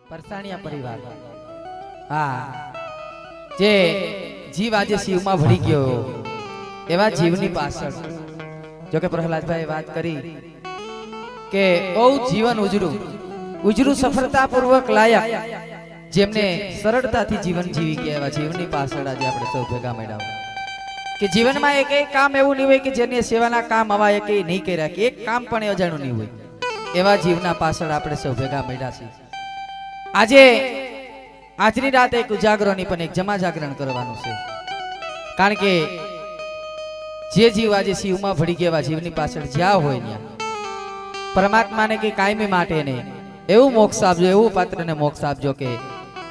પરસાણિયા પરિવાર હા જે જીવ આજે શિવમાં ભળી ગયો એવા જીવની પાછળ જો કે પ્રહલાદભાઈ વાત કરી કે બહુ જીવન ઉજરું સફળતાપૂર્વક લાયક જેમને સરળતાથી જીવન જીવી ગયા એવા જીવની પાછળ આજે આપણે સૌ ભેગા મળ્યા કે જીવનમાં એક કામ એવું નહીં હોય કે જેને સેવાના કામ આવા એક નહીં કર્યા કે એક કામ પણ અજાણું નહીં હોય એવા જીવના પાછળ આપણે સૌ ભેગા મળ્યા છીએ આજે આજની રાત એક ઉજાગરોની પણ એક જમા જાગરણ કરવાનું છે કારણ કે જે જીવ આજે શિવમાં ભળી ગયા જીવની પાછળ જ્યાં હોય ત્યાં પરમાત્માને કે કાયમી માટે ને એવું મોક્ષ આપજો એવું પાત્રને મોક્ષ આપજો કે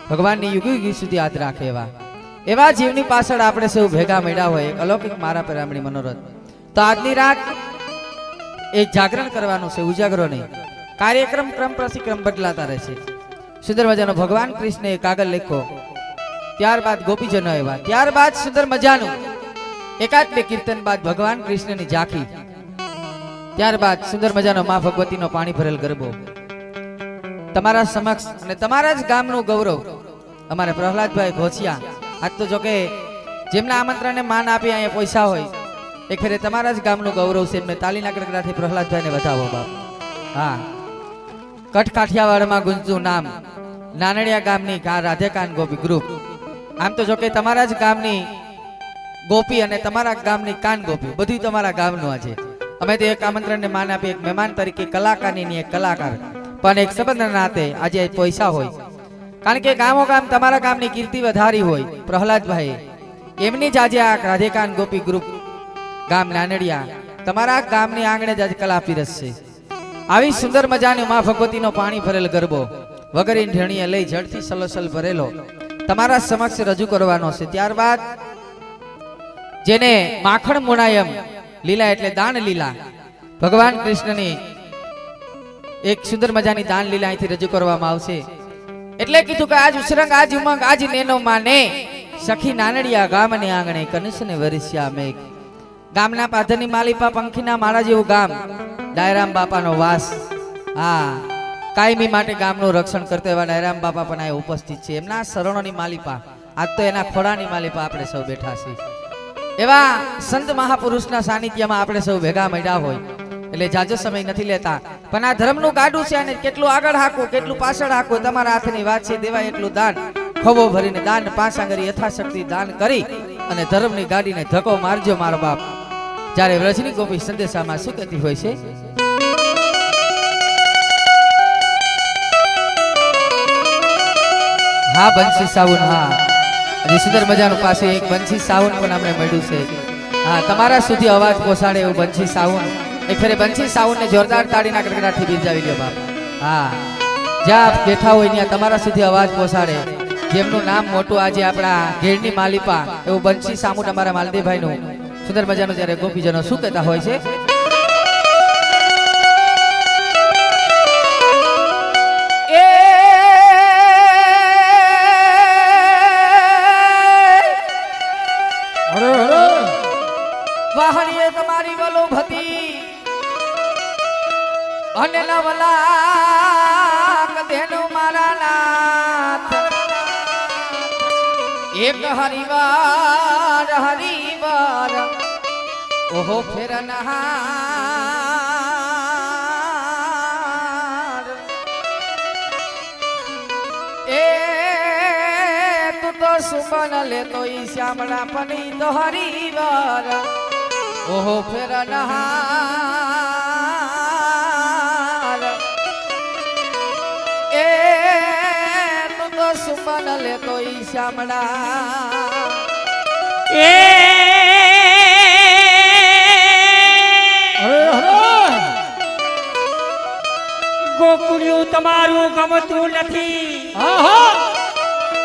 ભગવાનની યુગ યુગ સુધી યાદ રાખે એવા જીવની પાછળ આપણે સૌ ભેગા મળ્યા હોય એક અલૌકિક મારા પરામણી મનોરથ તો આજની રાત એક જાગરણ કરવાનું છે ઉજાગરો નહીં કાર્યક્રમ ક્રમ પ્રતિક્રમ બદલાતા રહેશે સુંદર મજાનો ભગવાન કૃષ્ણે કાગળ લખ્યો ત્યારબાદ ગોપીજનો આવ્યા ત્યારબાદ સુંદર મજાનું એકાદ બે કીર્તન બાદ ભગવાન કૃષ્ણની ઝાંખી ત્યારબાદ સુંદર મજાનો માં ભગવતીનો પાણી ભરેલ ગરબો તમારા સમક્ષ અને તમારા જ ગામનું ગૌરવ અમારે પ્રહલાદભાઈ ઘોસિયા આજ તો જો કે જેમના આમંત્રણને માન આપી અહીંયા પૈસા હોય એક ફેરે તમારા જ ગામનું ગૌરવ છે એમને તાલીના કડકડાથી પ્રહલાદભાઈને વધાવો બાપ હા કઠ કાઠિયાવાડમાં ગુંજતું નામ નાનડિયા ગામની રાધેકાન ગોપી ગ્રુપ આમ તો જો કે તમારા જ ગામની ગોપી અને તમારા ગામની કાન ગોપી બધું તમારા ગામનું આજે અમે તો એક આમંત્રણને માન આપી એક મહેમાન તરીકે કલાકારની એક કલાકાર પણ એક સંબંધના નાતે આજે પૈસા હોય કારણ કે ગામો ગામ તમારા ગામની કીર્તિ વધારી હોય પ્રહલાદભાઈ એમની જ આજે આ રાધેકાન ગોપી ગ્રુપ ગામ નાનડિયા તમારા ગામની આંગણે જ આજે કલા પીરસશે આવી સુંદર મજાની માં ભગવતીનો પાણી ભરેલ ગરબો વગરની ઢેણીએ લઈ જળથી સલોસલ ભરેલો તમારા સમક્ષ રજૂ કરવાનો છે ત્યારબાદ જેને માખણ મુનાયમ લીલા એટલે દાન લીલા ભગવાન કૃષ્ણની એક સુંદર મજાની દાન લીલા અહીંથી રજૂ કરવામાં આવશે એટલે કીધું કે આજ ઉસરંગ આજ ઉમંગ આજ નેનો માને સખી નાનડિયા ગામને આંગણે કનિષ્ને વરિષ્યા મેઘ ગામના પાધરની માલિપા પંખીના માળા જેવું ગામ ડાયરામ બાપાનો વાસ હા કાયમી માટે ગામનું રક્ષણ કરતા એવા ડાયરામ બાપા પણ આ ઉપસ્થિત છે એમના શરણોની માલિપા આજ તો એના ખોડાની માલિપા આપણે સૌ બેઠા છીએ એવા સંત મહાપુરુષના સાનિધ્યમાં આપણે સૌ ભેગા મળ્યા હોય એટલે જાજો સમય નથી લેતા પણ આ ધર્મનું ગાડું છે અને કેટલું આગળ હાકો કેટલું પાછળ હાકો તમારા હાથની વાત છે દેવાય એટલું દાન ખોબો ભરીને દાન પાંચ આંગળી યથાશક્તિ દાન કરી અને ધર્મની ગાડીને ધક્કો મારજો મારો બાપ જ્યારે વ્રજની ગોપી સંદેશામાં શું કહેતી હોય છે હા બંસી સાવન હા હજી સુંદર મજાનું પાસે એક બંસી સાવન પણ અમને મળ્યું છે હા તમારા સુધી અવાજ પહોંચાડે એવું બંસી સાવન એક ફેરે બંસી સાવન ને જોરદાર તાળીના કડકડાથી બિરજાવી લ્યો બાપ હા જ્યાં બેઠા હોય ત્યાં તમારા સુધી અવાજ પહોંચાડે જેમનું નામ મોટું આજે આપણા ઘેરની માલિપા એવું બંસી સામુન અમારા માલદેવભાઈનું સુંદર મજાનું જ્યારે ગોપીજનો શું કહેતા હોય છે વાહણીએ તમારી વલોભતી અને નવલા કદેનું મારા નાથ એક હરિવાર ઓહો ફેરનહાર એ તું તો સુમન લેતો ઈ શ્યામળા પની તો હરિવાર ઓહો ફેરનહાર એ તું તો સુમન લેતો ઈ શ્યામળા એ ગોકુળિયું તમારું ગમતું નથી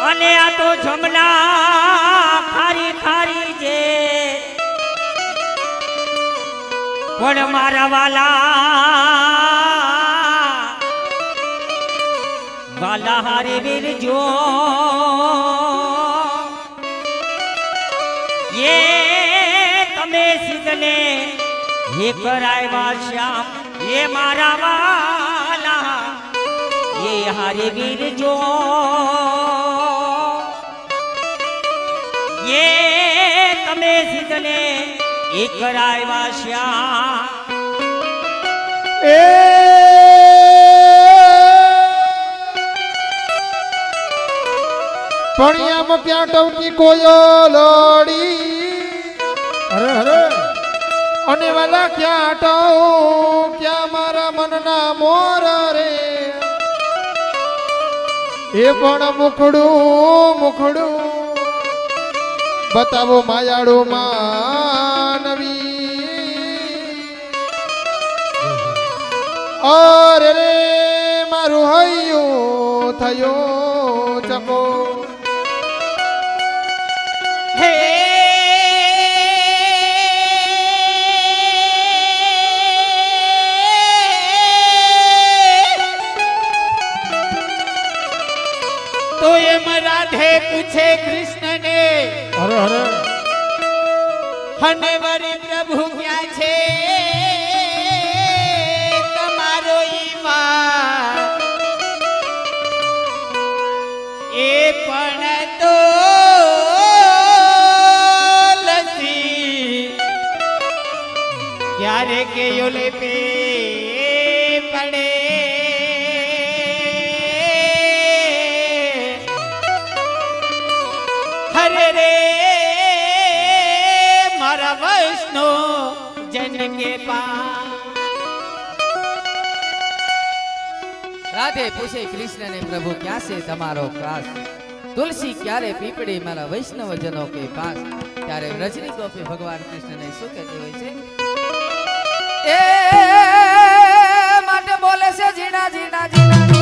અને આ તો જમના ખારી ખારી છે પણ મારા વાલા હારે વીરજો એ તમે સિદ્ધને હે કરાયવા શ્યામ એ મારા વાલા એ હારે વીર જો એ તમે સિદ્ધને એક કરાવ્યા શ્યા એ પણિયામાં પ્યાટવતી કોયલડી અરે અરે અને વાલા ક્યાં હટાઉં ક્યાં મારા મનના મોર રે એ પણ મુખડું મુખડું બતાવો માયાળું માનવી અરે રે મારું હૈયું થયો ચકો હે તો એમ રાધે પૂછે કૃષ્ણને અરે અરે હને વરી પ્રભુ ક્યાં છે તમારો ઈમાં એ પણ તો લસી ક્યારે કે યોલે પે પડે હરે રે મારા વૈષ્ણવ જન કે પાસ રાધે પૂછે કૃષ્ણને પ્રભુ ક્યાં છે તમારો કાસ તુલસી ક્યારે પીપળી મારા વૈષ્ણવજનો કે પાસ ત્યારે રજની ગોપી ભગવાન કૃષ્ણને શું કહેતી હોય છે એ માટે બોલે છે જીણા જીણા જીણા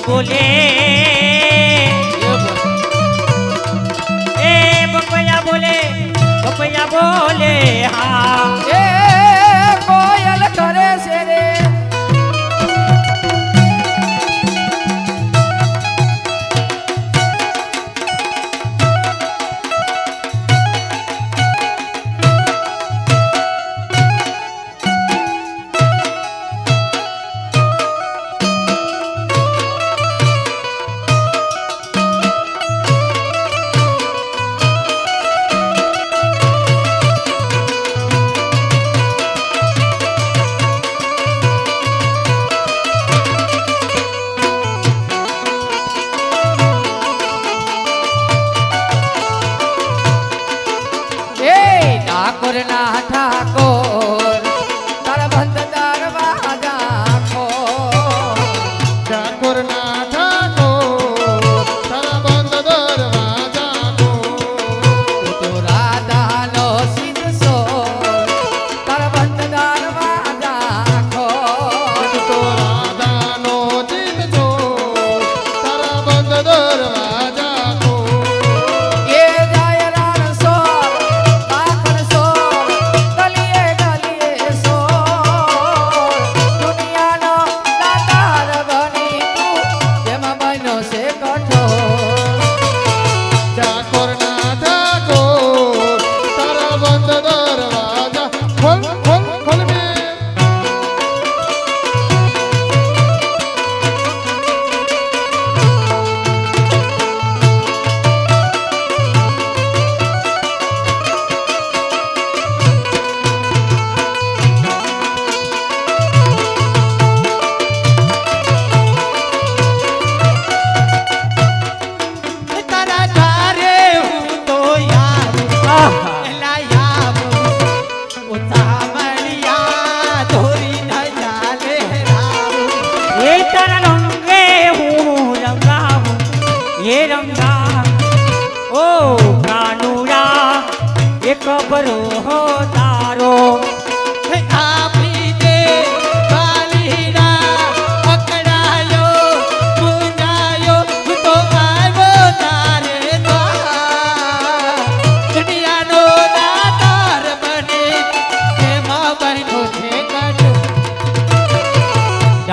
બોલે એ બપૈયા બોલે હા એ કોયલ કરે છે રે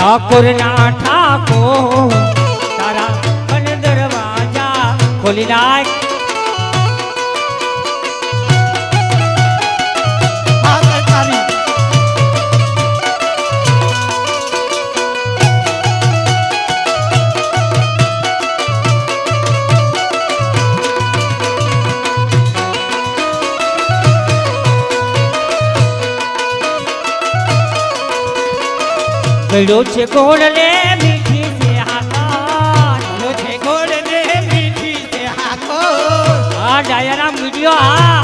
ઠાકોર ના ઠાકોર તારા મન દરવાજા ખોલી નાખ. હા સરકારી ગળ્યો છે ગોળ લે મીઠી છે હાથા. લો છે ગોળ ને મીઠી છે હાથો આ ડાયરા મીડિયો આ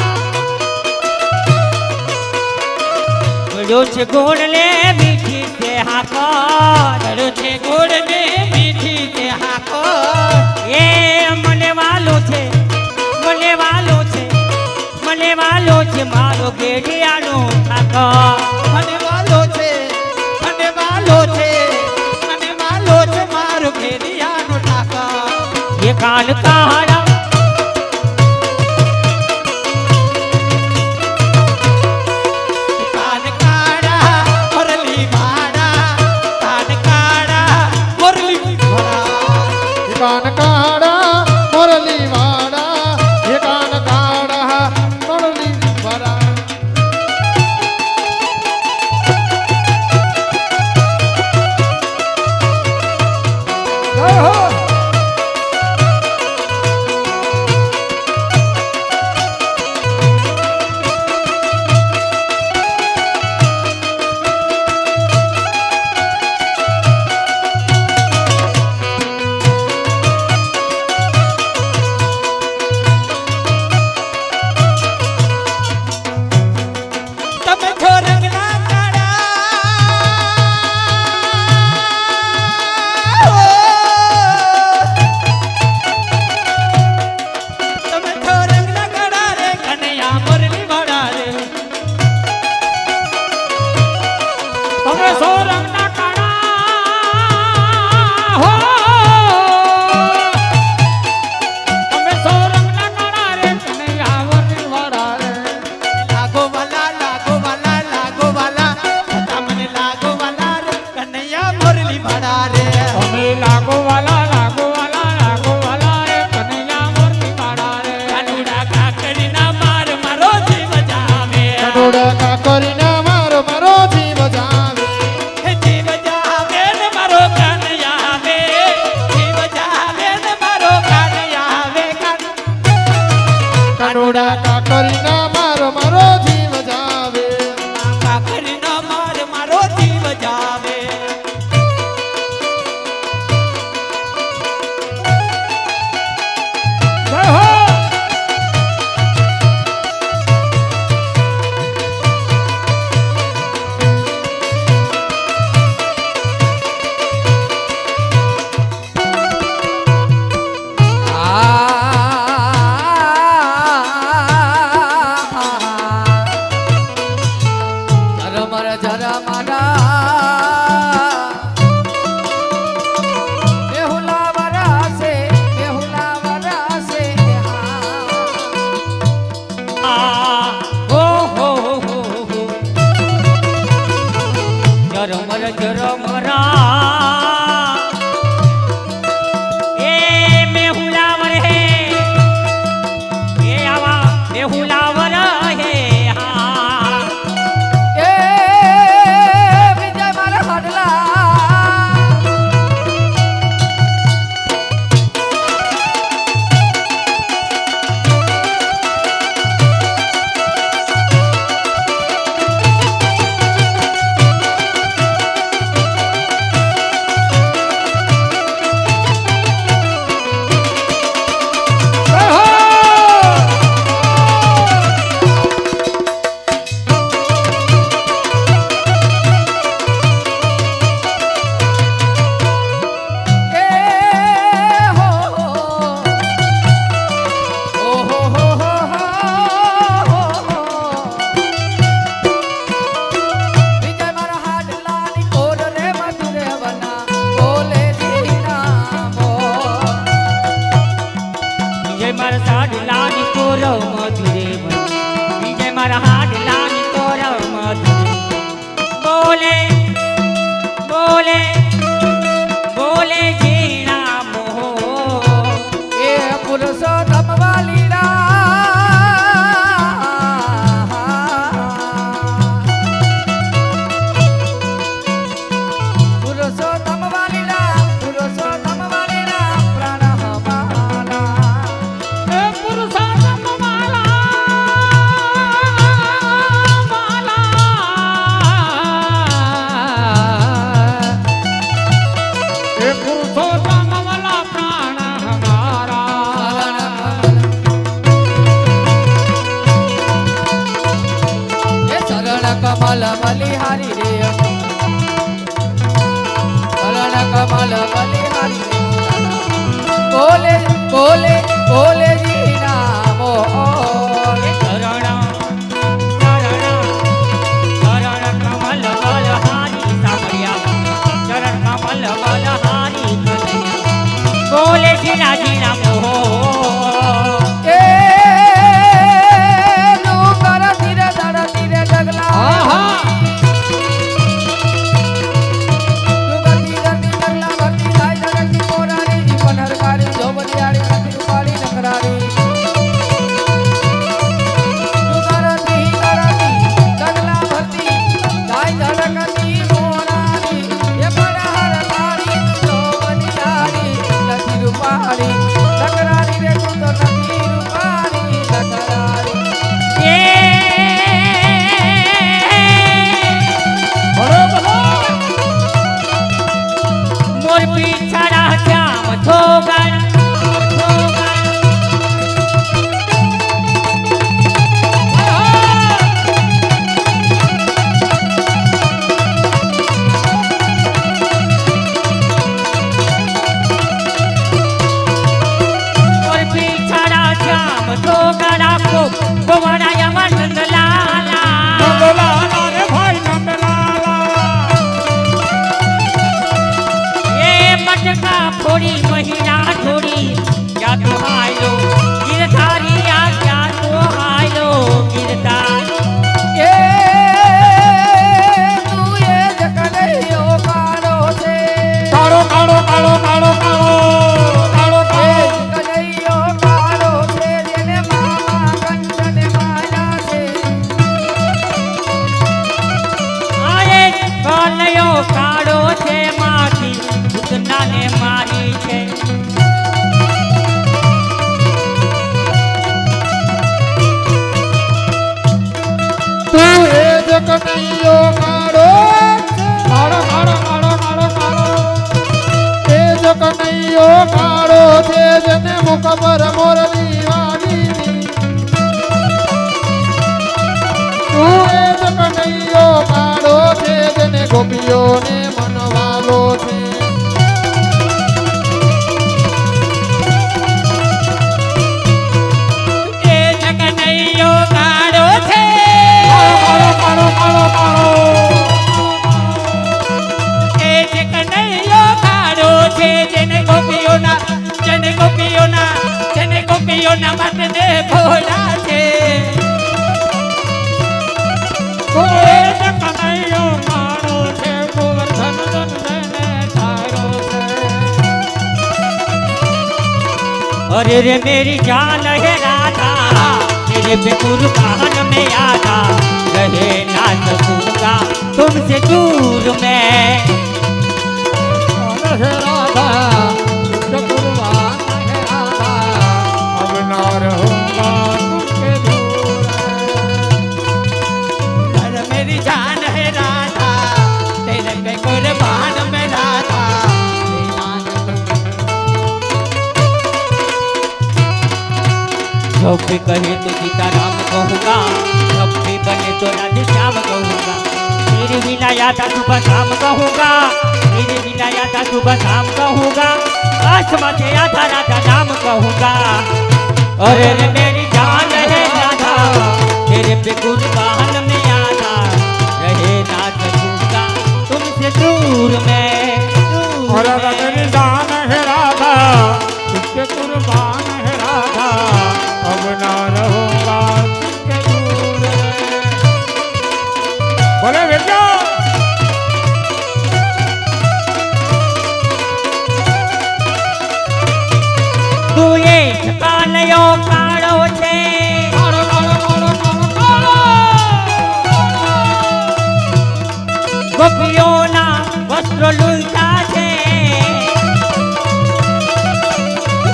ગળ્યો છે ગોળ લે મીઠી છે હાથા. લો છે ગોળ ને મીઠી છે હાથો એ મને વાલો છે મને વાલો છે મને વાલો છે મારો ગેડિયાનો ઠાકર. મને વાલો છે મને વાલો છે મને વાલો છે મારો ઘેરિયાનો ઠાકર. એ કાન કાળા કાન કાળા મોરલી વાળા કાન કાળા મોરલી વાળા કાન કાળા મોરલી વાળા એ કાન કાળા મોરલી વાળા જય હો તમે છો રંગના કાળા તમે છો રંગના કાળા રે કનૈયા મોરલી વાળા રે તમે સો રંગના કાળા હો તમે સો રંગના કાળા રે કનૈયા મોરલી વાળા રે. લાગો વાલા લાગો વાલા લાગો વાલા તમને લાગો વાલા રે કનૈયા મોરલી વાળા રે અમે લાગો વાલા લાગો વાલા લાગો વાલા રે કનૈયા મોરલી વાળા રે. કાનુડા કાકડીના માર મારો જીવ જાવે કનોડા કાકરીના મારો મારો જીવ જાવે જીવ જાવે ને મારો કનૈયા આવે જીવ જાવે ને મારો કનૈયા આવે કનોડા કાકરીના મારો મારો જીવ જાવે કાકડીનો માર મારો જીવ જાવે જય હો જરમર જરમરા એ મેહુલાવર હે એ આવા મેહુલાવર હે હા એ વિજય મારા હડલા બોલે બોલે જી નામો ચરણ કમલ બલહારી સાંભળ્યા ચરણ કમલ બલહારી બોલે જીના જીના મોહ એ નું કર ધીરે ધડ ધીરે ડગલા મોર પીછડા શ્યામ થોગણ મોર પીછડા શ્યામ થોગણ આપો ગોવરાય મનંદ લાલા રે ભાઈ मटका फोड़ी महिला छोड़ी क्या तो हायो गिरधारी या क्या तो हायो गिरधार એ તું એ જકડૈયો કાળો છે કાળો કાળો કાળો કાળો કાળો કાળો કાળો જકડૈયો કાળો છે જેને મામા કંચને માયા છે આરે કનયો કાળો છે માથી ઉતનાને મારી છે તું એ જ કનૈયો કાળો કાળો કાળો કાળો કાળો કાળો એ જ કનૈયો કાળો છે જેને મુખ પર મોરલી વાગી તું એ જ કનૈયો કાળો છે જેને ગોપીઓને મનવાલો છે એ જગનૈયો કાળો છે કાળો કાળો કાળો કાળો એ જગનૈયો કાળો છે જેને ગોપીઓના માટે દે ભોળા છે એ જ કનૈયો કાળો છે ગોવર્ધન ધનને તારો છે अरे रे मेरी जान है राधा तेरे पे कुर्बान में आधा रहे ना सकूंगा तुमसे दूर मैं है राधा जो कुर्बान है राधा अब ना रहूंगा तुझसे दूर अरे मेरी जान है राधा तेरे पे कुर्बान में राधा जब भी कहे तो सीताराम कहूँगा जब भी बने तो राधे श्याम कहूँगा तेरी बिना याद सुबह शाम कहूँगा तेरी बिना याद सुबह शाम कहूँगा आसमां से आधा राधा नाम कहूँगा अरे रे मेरी जान है राधा तेरे पे कुर्बान में आधा रहे ना सकूँगा तुमसे दूर मैं और मेरी जान है राधा तुझसे कुर्बान है राधा अब ना रहूंगा तुझसे दूर बोले बेटा तू ये ठकानयो काळो छे काळो काळो काळो काळो काळो गोपीओना वस्त्र लूटा छे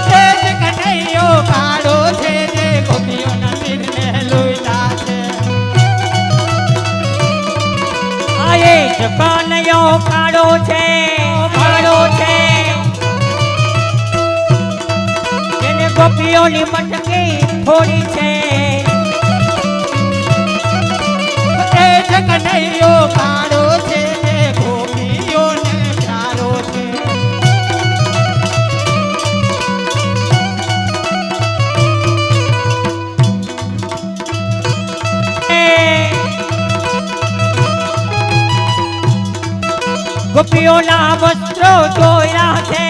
તે જ કનૈયો કાળો છે જે ગોપીઓના શિરને લૂંટા છે આ એ ठकानयो काळो छे જેને ગોપીઓની મટકી થોડી છે તે જ કનૈયો કાળો છે જે ગોપીઓને પ્યારો છે ગોપીઓના વસ્ત્રો ધોયા છે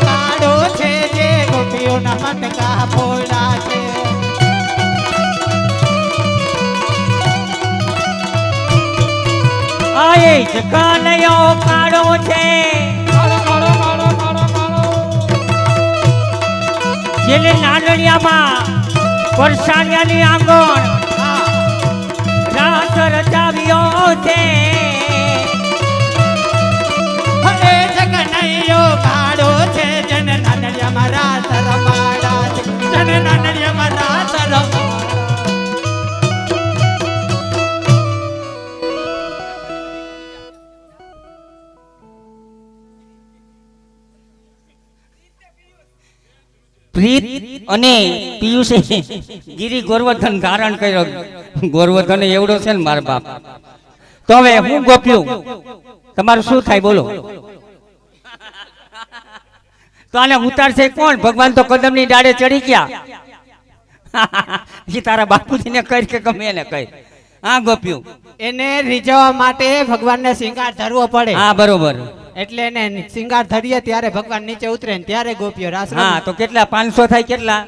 કાળો છે જે ગોપીઓના મટકા ફોડા છે આએ જ કાનયો કાળો છે કાળો કાળો કાળો કાળો કાળો જેને નાનડિયામાં પરસાણિયાની આંગણ રાસ રચાવ્યો છે હે જગનૈયો કાળો છે જન નાનડિયામાં રાસ રમાડા છે જન નાનડિયામાં રાસ રમાડા પ્રીત અને પિયુષે ગિરી ગોરવર્ધન ધારણ કર્યો ગોરવર્ધન એવડો છે ને મારા બાપ તો હવે હું ગોપ્યું તમારું શું થાય બોલો તો આને ઉતારશે કોણ ભગવાન તો કદમની ડાળે ચડી ગયા એ તારા બાપુજીને કહી કે ગમે એને કહી હા ગોપ્યું એને રીઝવવા માટે ભગવાનને શિંગાર ધરવો પડે હા બરોબર એટલે એને શિંગાર ધરીએ ત્યારે ભગવાન નીચે ઉતરે ને ત્યારે ગોપીઓ રાસ રમે. હા તો કેટલા 500 થાય કેટલા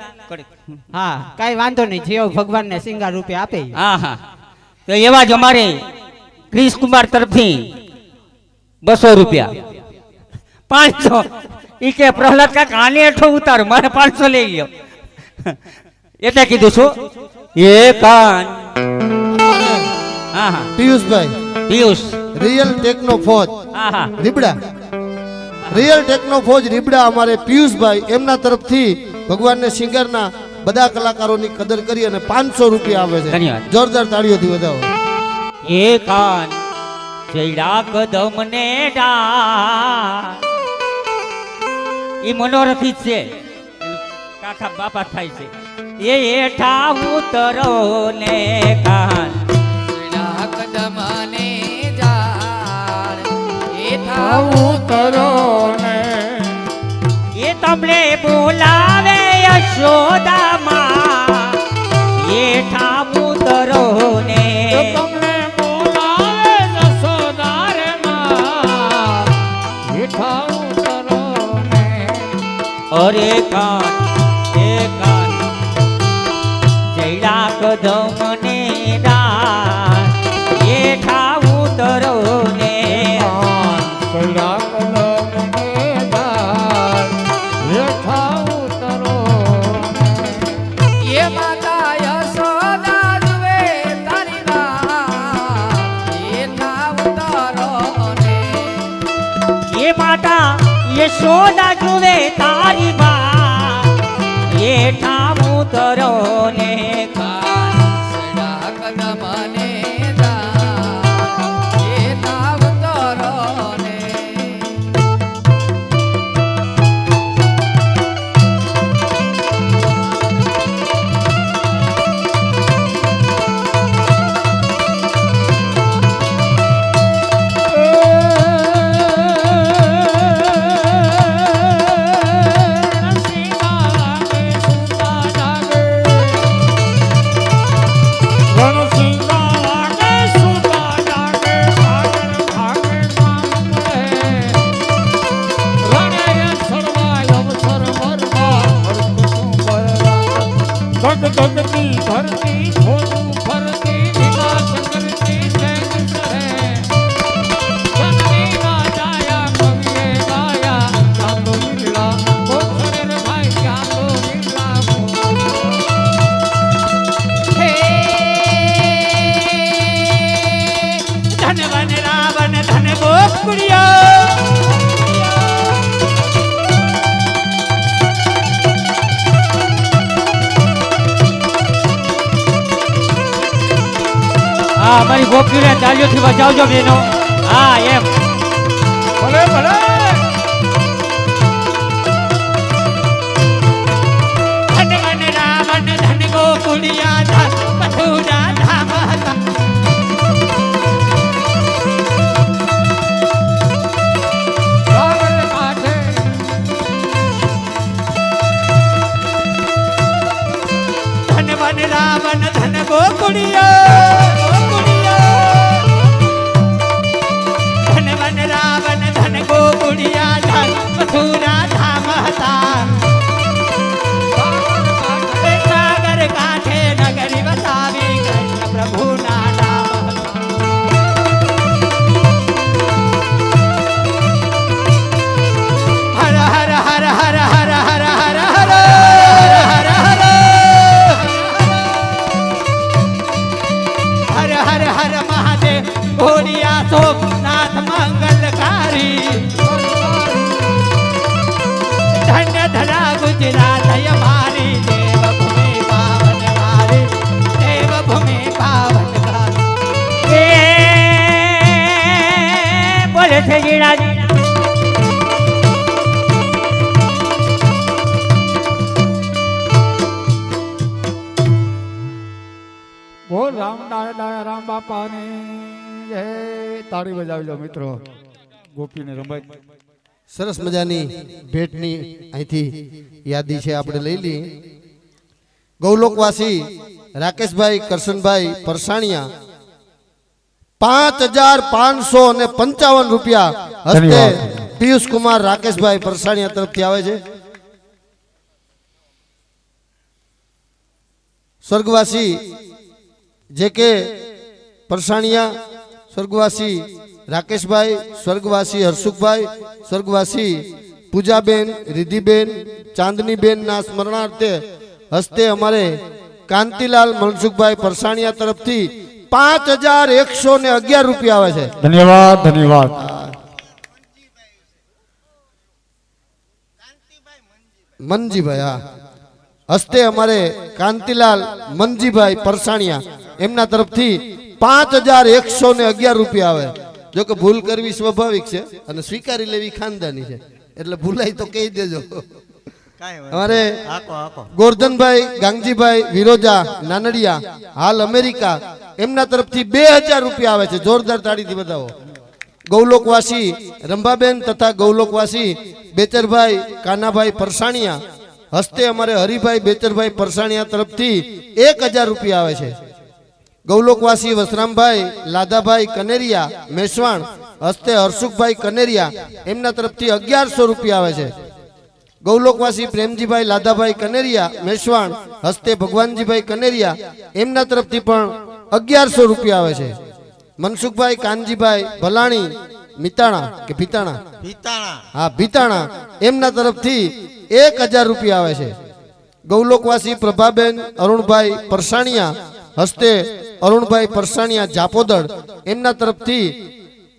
હા કઈ વાંધો નહીં જેવો ભગવાનને શિંગાર રૂપે આપે હા હા તો એવા જ અમારે ક્રિશ કુમાર તરફથી 200 રૂપિયા 500 ઈ કે પ્રહલાદ કાકા આને હેઠો ઉતારો મારે 500 લઈ લ્યો એટલે કીધું છું એ કાન હા હા પિયુષભાઈ પિયુષ રિયલ ટેકનો ફોજ હા હા રીબડા રિયલ ટેકનો ફોજ રીબડા અમારે પિયુષભાઈ એમના તરફથી ભગવાનને સિંગરના બધા કલાકારોની કદર કરી અને 500 રૂપિયા આવે છે ધન્યવાદ. જોરદાર તાળીઓથી વધાવો એ કાન ચૈડા કદમ ને ડા ઈ મનોરથી જ છે કાકા બાપા થાય છે એ હેઠા ઉતરો ને કાન કદમને જાળ હેઠા ઉતરો ને એ તમને બોલાવે યશોદામાં હેઠા ઉતરો ને તમને બોલાવે જસોદા રે માં હેઠા ઉતરો ને અરે કાન એ કાન ચૈડા કદમ ને ડાળ હેઠા ઉતરો ને કૈડા કલમ ને દાળ હેઠા ઉતરો એ માતા યશોદા જુએ તારી રાહ હેઠા ઉતારો ને એ માતા યશોદા જુએ તારી બા હેઠા ઉતરો ને કાનસડા કદમને જાળ હેઠા ઉતારો ને ધરતી ધરતી ખોટું ફરતી વિકાસ કરતી જૈન કરે જનની ના જાયા કવિએ ગાયા ચાલો મિલડા મોખરે રે ભાઈ ચાલો મિલડા હે ધન વન રાવણ ધન ગોકુળિયો હા અમારી ગોપીને તાળીઓથી બચાવજો બેનો હા એમ ભલે ભલે ધન વન રાવણ ધન ગોકુળિયા ધન મથુરા ધામ હતા સાગર કાંઠે ધન વન રાવણ ધન ગોકુળિયા હર મહાદેવ ઘોડિયા સોમનાથ મંગલકારી ધન્ય ધરા ગુજરાત મારી દેવભૂમિ પાવન મારી દેવભૂમિ પાવન બોલે છે જીણાજી બોલ રામ ડાયા રામ બાપાની જય. તાળી બજાવજો મિત્રો. ગોપીને રંભાઈ સરસ મજાની ભેટની અહીંથી યાદી છે આપણે લઈ લઈએ. ગૌલોકવાસી રાકેશભાઈ કરશનભાઈ પરસાણિયા 5555 રૂપિયા હસ્તે ધન્યવાદ. પિયુષ કુમાર રાકેશભાઈ પરસાણિયા તરફથી આવે છે. સ્વર્ગવાસી જે કે પરસાણિયા, સ્વર્ગવાસી રાકેશભાઈ, સ્વર્ગવાસી હર્ષુખભાઈ, સ્વર્ગવાસી પૂજાબેન, રિધિબેન, ચાંદનીબેન ના સ્મરણાર્થે હસ્તે અમારે કાંતિલાલ મનસુખભાઈ પરસાણિયા તરફથી 5111 રૂપિયા આવે છે. ધન્યવાદ ધન્યવાદ. મનજીભાઈ, હા, હસ્તે અમારે કાંતિલાલ મનજીભાઈ પરસાણિયા એમના તરફથી 5111 રૂપિયા આવે. જો કે ભૂલ કરવી સ્વાભાવિક છે અને સ્વીકારી લેવી ખાનદાની છે, એટલે ભૂલાય તો કહી દેજો. અમારે ગોરધનભાઈ ગાંગજીભાઈ વિરોજા નાનડિયા હાલ અમેરિકા એમના તરફથી 2000 રૂપિયા આવે છે. જોરદાર તાળીથી બતાવો. ગૌલોકવાસી રંભાબેન તથા ગૌલોકવાસી બેચરભાઈ કાનાભાઈ પરસાણિયા હસ્તે અમારે હરિભાઈ બેચરભાઈ પરસાણિયા તરફથી 1000 રૂપિયા આવે છે. ગૌલોકવાસી વસરામભાઈ લાદાભાઈ કનેરિયા મેસવાણ હસ્તે હર્ષુખભાઈ કનેરિયા એમના તરફથી 1100 રૂપિયા આવે છે. ગૌલોકવાસી પ્રેમજીભાઈ લાદાભાઈ કનેરિયા મેસવાણ હસ્તે ભગવાનજીભાઈ કનેરિયા એમના તરફથી પણ 1100 રૂપિયા આવે છે. મનસુખભાઈ કાનજીભાઈ ભલાણી મિતાણા કે ભીતાણા, હા ભીતાણા એમના તરફથી 1000 રૂપિયા આવે છે. ગૌલોકવાસી પ્રભાબેન અરુણભાઈ પરસાણિયા હસ્તે અરુણભાઈ પરસાણિયા જાપોદળ એમના તરફથી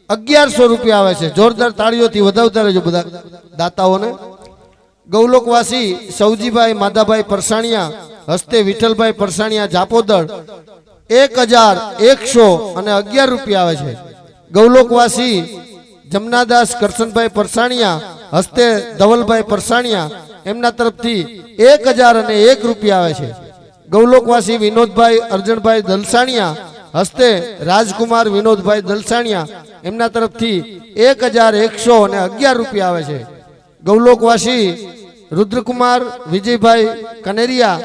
1100 રૂપિયા આવે છે. જોરદાર તાળીઓથી વધાવતા રહેજો બધા દાતાઓને. ગૌલોકવાસી સૌજીભાઈ માધાભાઈ પરસાણિયા હસ્તે વિઠ્ઠલભાઈ પરસાણિયા જાપોદળ 1111 રૂપિયા આવે છે. ગૌલોકવાસી જમનાદાસ કરશનભાઈ પરસાણિયા હસ્તે ધવલભાઈ પરસાણિયા એમના તરફથી 1001 રૂપિયા આવે છે. ગૌલોકવાસી વિનોદભાઈ અર્જણભાઈ દલસાણિયા હસ્તે રાજકુમાર વિનોદભાઈ દલસાણિયા એમના તરફથી 1111 રૂપિયા આવે છે. ગૌલોકવાસી રુદ્રકુમાર વિજયભાઈ કનેરિયા,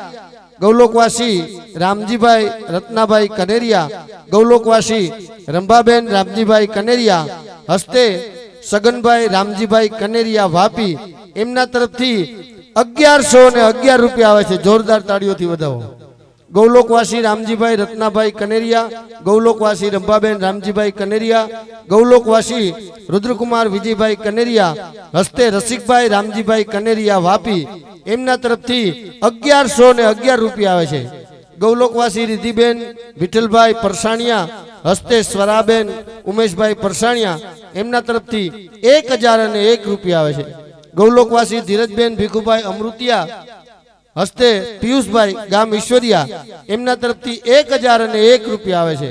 ગૌલોકવાસી રામજીભાઈ રત્નાભાઈ કનેરિયા, ગૌલોકવાસી રંભાબેન રામજીભાઈ કનેરિયા હસ્તે સગનભાઈ રામજીભાઈ કનેરિયા વાપી એમના તરફથી 1111 રૂપિયા આવે છે. જોરદાર તાળીઓથી વધાવો. ગૌલોકવાસી રામજીભાઈ રત્નાભાઈ કનેરિયા, ગૌલોકવાસી રંભાબેન રામજીભાઈ કનેરિયા, ગૌલોકવાસી રુદ્રકુમાર વિજયભાઈ કનેરિયા હસ્તે રસિકભાઈ રામજીભાઈ કનેરિયા વાપી એમના તરફથી 1111 રૂપિયા આવે છે. ગૌલોકવાસી રિધિબેન વિઠ્ઠલભાઈ પરસાણિયા હસ્તે સ્વરાબેન ઉમેશભાઈ પરસાણિયા એમના તરફથી 1001 રૂપિયા આવે છે. ગૌલોકવાસી ધીરજબેન ભીખુભાઈ અમૃતિયા હસ્તે પિયુષભાઈ ગામ ઈશ્વરિયા એમના તરફથી 1001 રૂપિયા આવે છે.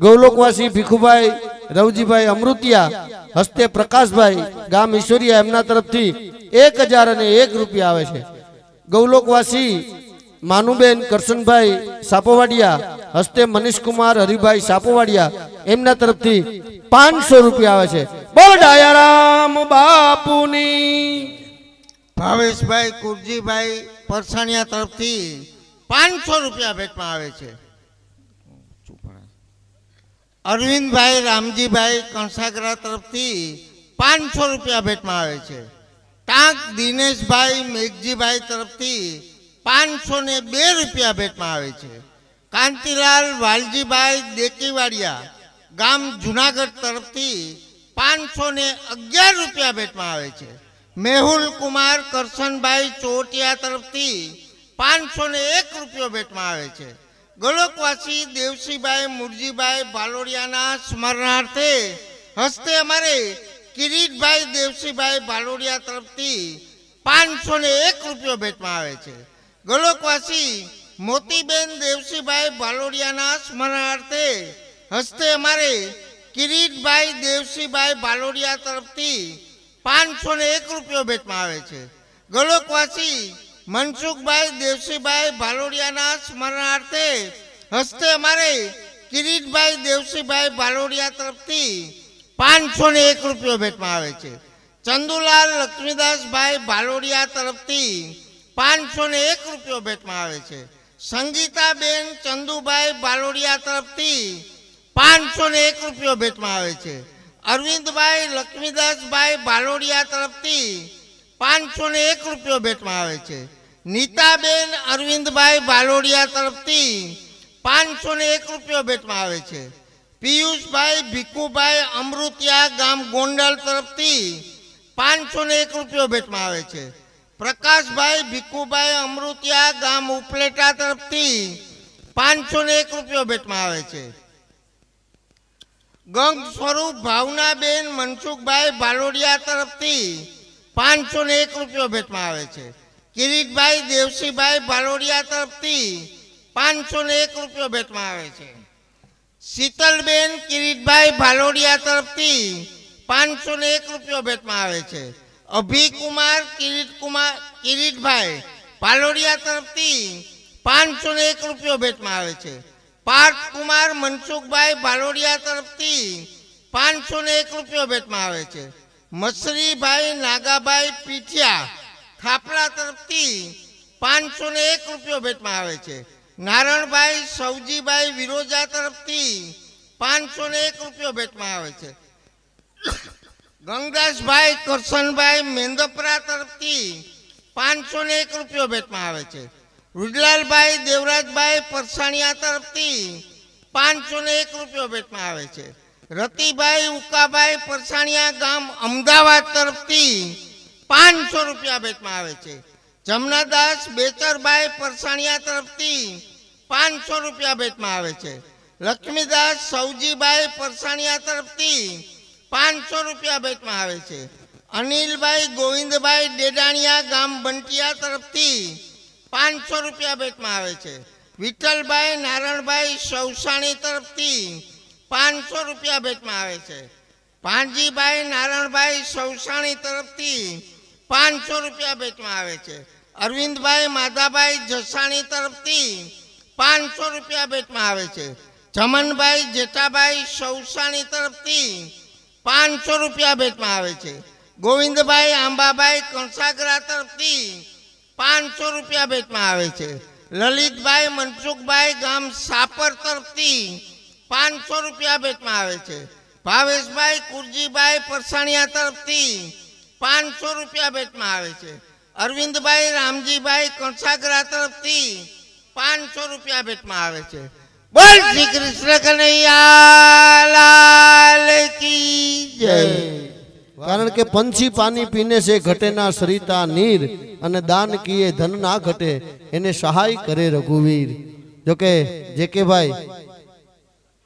ગૌલોકવાસી ભીખુભાઈ રવજીભાઈ અમૃતિયા હસ્તે પ્રકાશભાઈ ગામ ઈશ્વરિયા એમના તરફથી 1001 રૂપિયા આવે છે. ગૌલોકવાસી માનુબેન કરશનભાઈ સાપોવાડિયા હસ્તે મનીષકુમાર હરિભાઈ સાપોવાડિયા એમના તરફથી 500 રૂપિયા આવે છે. બોલ ડાયારામ બાપુની. ભાવેશભાઈ કુરજીભાઈ પરસાણિયા તરફથી 500 રૂપિયા ભેટમાં આવે છે. અરવિંદભાઈ રામજીભાઈ કંસાગરા તરફથી 500 રૂપિયા ભેટમાં આવે છે. ટાંક દિનેશભાઈ મેઘજીભાઈ તરફથી 502 રૂપિયા ભેટમાં આવે છે. કાંતિલાલ વાલજીભાઈ દેકીવાડિયા ગામ જુનાગઢ તરફથી 511 રૂપિયા ભેટમાં આવે છે. મેહુલ કુમાર કરશનભાઈ ચોટિયા તરફથી 501 રૂપિયો ભેટમાં આવે છે. ગોલોકવાસી દેવસીભાઈ મુરજીભાઈ ભાલોડિયાના સ્મરણાર્થે હસ્તે અમારે કિરીટભાઈ દેવસીભાઈ ભાલોડિયા તરફથી 501 રૂપિયો ભેટમાં આવે છે. ગોલોકવાસી મોતીબેન દેવસીભાઈ ભાલોડિયાના સ્મરણાર્થે હસ્તે અમારે કિરીટભાઈ દેવસીભાઈ ભાલોડિયા તરફથી 501 રૂપિયો ભેટમાં આવે છે. ગોલોકવાસી મનસુખભાઈ દેવસીભાઈ ભાલોડિયાના સ્મરણાર્થે હસ્તે અમારે કિરીટભાઈ દેવસીભાઈ ભાલોડિયા તરફથી 501 રૂપિયો ભેટમાં આવે છે. ચંદુલાલ લક્ષ્મીદાસભાઈ ભાલોડિયા તરફથી 501 રૂપિયો ભેટમાં આવે છે. સંગીતાબેન ચંદુભાઈ ભાલોડિયા તરફથી 501 રૂપિયો ભેટમાં આવે છે. અરવિંદભાઈ લક્ષ્મીદાસભાઈ ભાલોડિયા તરફથી 501 રૂપિયો ભેટમાં આવે છે. નીતાબેન અરવિંદભાઈ ભાલોડિયા તરફથી 501 રૂપિયો ભેટમાં આવે છે. પિયુષભાઈ ભીખુભાઈ અમૃતિયા ગામ ગોંડલ તરફથી 501 રૂપિયો ભેટમાં આવે છે. પ્રકાશભાઈ ભીખુભાઈ અમૃતિયા ગામ ઉપલેટા તરફથી 501 રૂપિયો ભેટમાં આવે છે. ગંગ સ્વરૂપ ભાવનાબેન મનસુખભાઈ ભાલોડિયા તરફથી 501 રૂપિયો ભેટમાં આવે છે. કિરીટભાઈ દેવસીભાઈ ભાલોડિયા તરફથી 501 રૂપિયો ભેટમાં આવે છે. શીતલબેન કિરીટભાઈ ભાલોડિયા તરફથી 501 રૂપિયો ભેટમાં આવે છે. અભિકુમાર કિરીટભાઈ ભાલોડિયા તરફથી 501 રૂપિયો ભેટમાં આવે છે. પાર્થકુમાર મનસુખભાઈ ભાલોડિયા તરફથી 501 રૂપિયો ભેટમાં આવે છે. મસરીભાઈ નાગાભાઈ પીઠિયા થાપલા તરફથી 501 રૂપિયો ભેટમાં આવે છે. નારણભાઈ સૌજીભાઈ વિરોજા તરફથી 501 રૂપિયો ભેટમાં આવે છે. ગંગદાસભાઈ કરશનભાઈ મેંદપરા તરફથી 501 રૂપિયો ભેટમાં આવે છે. રૂડલાલભાઈ દેવરાજભાઈ પરસાણિયા તરફથી 501 રૂપિયો ભેટમાં આવે છે. રતિભાઈ ઉકાભાઈ પરસાણિયા ગામ અમદાવાદ તરફથી 500 રૂપિયા ભેટમાં આવે છે. જમનાદાસ બેચરભાઈ પરસાણિયા તરફથી 500 રૂપિયા ભેટમાં આવે છે. લક્ષ્મીદાસ સૌજીભાઈ પરસાણિયા તરફથી 500 રૂપિયા ભેટમાં આવે છે. અનિલભાઈ ગોવિંદભાઈ ડેડાણિયા ગામ બંટિયા તરફથી 500 રૂપિયા ભેટમાં આવે છે. વિઠ્ઠલભાઈ નારણભાઈ સૌસાણી તરફથી 500 રૂપિયા ભેટમાં આવે છે. ભાંજીભાઈ નારણભાઈ સૌસાણી તરફથી 500 રૂપિયા ભેટમાં આવે છે. અરવિંદભાઈ માધાભાઈ જસાણી તરફથી 500 રૂપિયા ભેટમાં આવે છે. ચમનભાઈ જેઠાભાઈ સૌસાણી તરફથી 500 રૂપિયા ભેટમાં આવે છે. ગોવિંદભાઈ આંબાભાઈ કંસાગરા તરફથી 500 રૂપિયા ભેટમાં આવે છે. લલિતભાઈ મનસુખભાઈ ગામ સાપર તરફથી 500 રૂપિયા ભેટમાં આવે છે. ભાવેશભાઈ કુરજીભાઈ પરસાણિયા તરફથી 500 રૂપિયા ભેટમાં આવે છે. અરવિંદભાઈ રામજીભાઈ કંસાગરા તરફથી 500 રૂપિયા ભેટમાં આવે છે. બોલ શ્રી કૃષ્ણ કનૈયા લાલ કી જય. કારણ કે પંછી પાણી પીને છે ઘટે ના સરિતા નીર, અને દાન કીએ ધન ના ઘટે એને સહાય કરે રઘુવીર. જોકે જે કે ભાઈ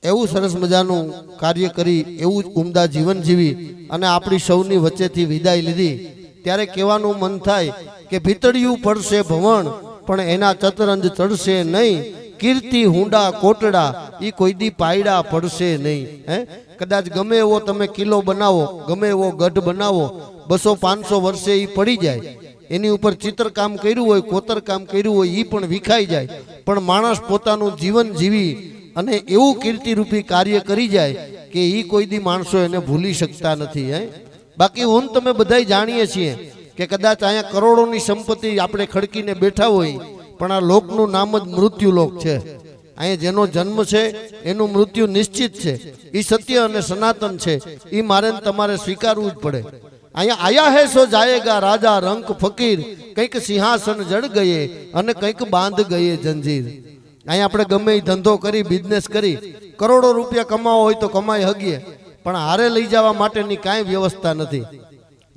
એવું સરસ મજાનું કાર્ય કરી, એવું ઉમદા જીવન જીવી અને આપણી સૌની વચ્ચેથી વિદાય લીધી, ત્યારે કહેવાનું મન થાય કે ભીતળિયું પડશે ભવણ પણ એના ચતરંજ ચડશે નહીં. કીર્તિ હુંડા કોટડા ઈ કોઈ દી પાયડા પડશે નહીં. કદાચ ગમે એવો તમે કિલ્લો બનાવો, ગમે એવો ગઢ બનાવો, 200-500 વર્ષે ઈ પડી જાય, એની ઉપર ચિત્રકામ કર્યું હોય, કોતરકામ કર્યું હોય, ઈ પણ વિખાઈ જાય. પણ માણસ પોતાનું જીવન જીવી અને એવું કીર્તિરૂપી કાર્ય કરી જાય કે ઈ કોઈ દી માણસો એને ભૂલી શકતા નથી. બાકી હું તમે બધાય જાણીએ છીએ કે કદાચ અહીંયા કરોડોની સંપત્તિ આપણે ખડકીને બેઠા હોય, પણ આ લોકનું નામ જ મૃત્યુ લોક છે. અહીંયા જેનો જન્મ છે એનું મૃત્યુ નિશ્ચિત છે. એ સત્ય અને સનાતન છે. એ મારે તમારે સ્વીકારવું જ પડે. અહીંયા આયા હે સો જાયેગા રાજા રંક ફકીર, કંઈક સિંહાસન જડ ગયે અને કંઈક બાંધ ગયે જંજીર. અહીંયા આપણે ગમે એ ધંધો કરી, બિઝનેસ કરી, કરોડો રૂપિયા કમાવો હોય તો કમાઈ હગીએ, પણ હારે લઈ જવા માટેની કાંઈ વ્યવસ્થા નથી.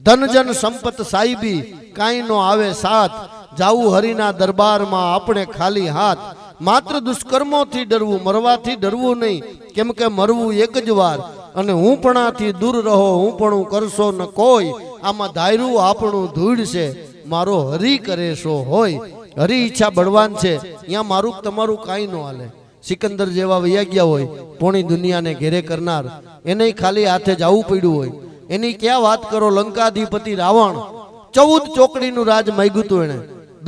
ધન જન સંપત સાહેબી કાંઈ નો આવે સાથ, જાવું હરિના દરબારમાં આપણે ખાલી હાથ. માત્ર દુષ્કર્મોથી ડરવું, મરવાથી ડરવું નહીં, કેમ કે મરવું એક જ વાર. અને હું પણાથી દૂર રહો, હું પણ કરશો ન કોઈ, આમાં ધાયરું આપણું ધૂળ છે, મારો હરી કરે શો હોય. હરી ઈચ્છા બળવાન છે, અહીંયા મારું તમારું કાંઈ ન હાલે. સિકંદર જેવા વૈયા ગયા હોય, પોણી દુનિયાને ઘેરે કરનાર, એને ખાલી હાથે જવું પડ્યું હોય. એની ક્યાં વાત કરો, લંકાધિપતિ રાવણ 14 ચોકડીનું રાજ માંગ્યું હતું એને.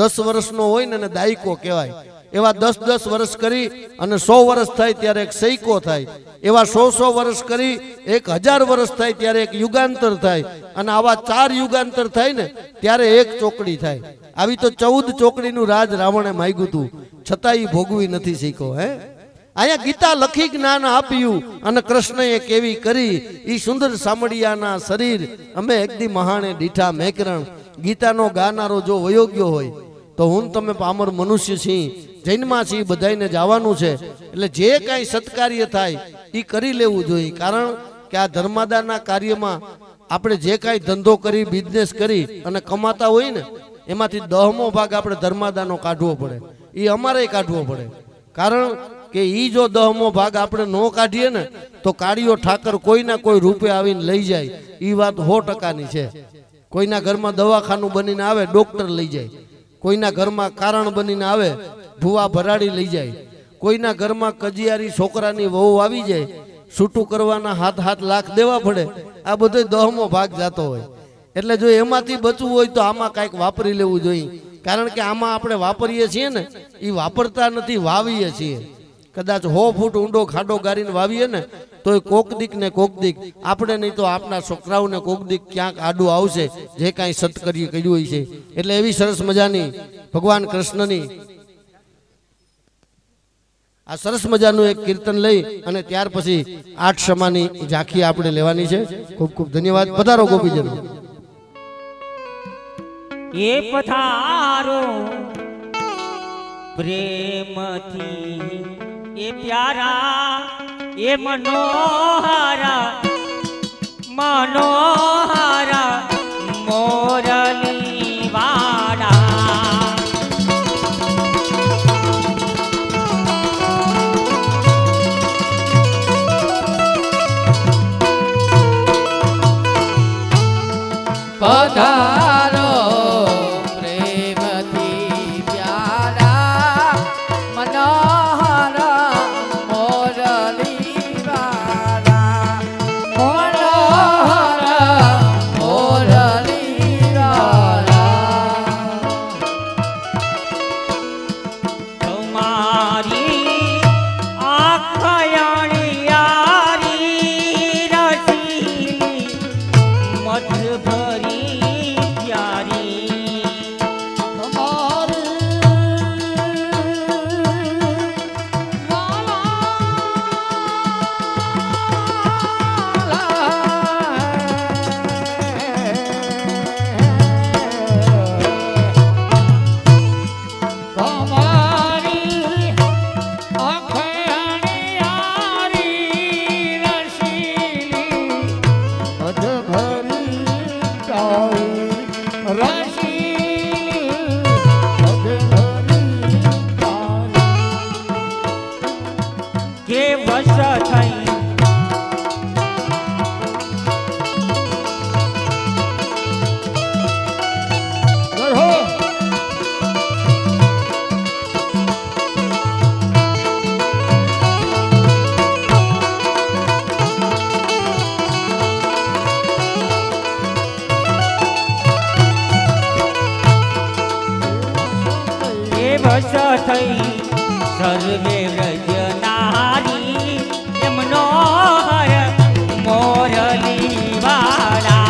10 વર્ષનો હોય ને એને દાયકો કહેવાય. એવા 10 વર્ષ કરી અને 100 વર્ષ થાય ત્યારે એક સૈકો થાય. એવા 100 વર્ષ કરી 1000 વર્ષ થાય ત્યારે એક યુગાંતર થાય. અને આવા 4 યુગાંતર થાય ને ત્યારે એક ચોકડી થાય. આવી તો 14 ચોકડીનું રાજ રાવણે માંગ્યું હતું, છતાં એ ભોગવી નથી શીખ્યો. હે, અહીંયા ગીતા લખી જ્ઞાન આપ્યું અને કૃષ્ણએ કેવી કરી ઈ સુંદર સામડિયાના શરીર અમે એકદી મહાણે દીઠા મેકરણ. ગીતાનો ગાનારો જો વયોગ્ય હોય તો હું તમે પામર મનુષ્ય છીએ, જૈનમાં છીએ, બધાને જવાનું છે. એટલે જે કાંઈ સત્કાર્ય થાય એ કરી લેવું જોઈએ. કારણ કે આ ધર્માદાના કાર્યમાં આપણે જે કાંઈ ધંધો કરી, બિઝનેસ કરી અને કમાતા હોય ને એમાંથી 10મો ભાગ આપણે ધર્માદાનો કાઢવો પડે. એ અમારે કાઢવો પડે. કારણ કે ઈ જો 10મો ભાગ આપણે ન કાઢીએ ને તો કાળીઓ ઠાકર કોઈના કોઈ રૂપે આવીને લઈ જાય. એ વાત 100%ની છે. કોઈના ઘરમાં દવાખાનું બનીને આવે, ડોક્ટર લઈ જાય. કોઈના ઘરમાં કારણ બનીને આવે, ભૂવા ભરાડી લઈ જાય. કોઈના ઘરમાં કજિયારી છોકરાની વહુ આવી જાય, છૂટું કરવાના 7 લાખ દેવા પડે. આ બધો 10મો ભાગ જતો હોય. એટલે જો એમાંથી બચવું હોય તો આમાં કાંઈક વાપરી લેવું જોઈએ. કારણ કે આમાં આપણે વાપરીએ છીએ ને એ વાપરતા નથી, વાવીએ છીએ. કદાચ 100 ફૂટ ઊંડો ખાડો ગારીને વાવીએ ને તો એ કોક દીક ને કોક દીક આપણે નહીં તો આપણા છોકરાઓને કોક દીક ક્યાંક આડું આવશે, જે કાંઈ સત્કર્ય કર્યું હોય છે. એટલે એવી સરસ મજાની ભગવાન કૃષ્ણની આ સરસ મજાનું એક કીર્તન લઈ અને ત્યાર પછી 8 ક્ષમાની ઝાંખી આપણે લેવાની છે. ખૂબ ખૂબ ધન્યવાદ. પધારો ગોપીજનો. એ પધારો પ્રેમથી, એ પ્યારા, એ મનોહારા, મનોહારા મોરલી વાળા. પધારો પ્રેમથી પ્યારા, મનોહરા મોરલી વાળા, મનોહરા મોરલી વાળા. તમારી આખયાણી યારી રસીલી, મધ ભરી પ્યારી. કે વશ થઈ સર્વે વ્રજનારી, એમનો હર મોરલી વાળા.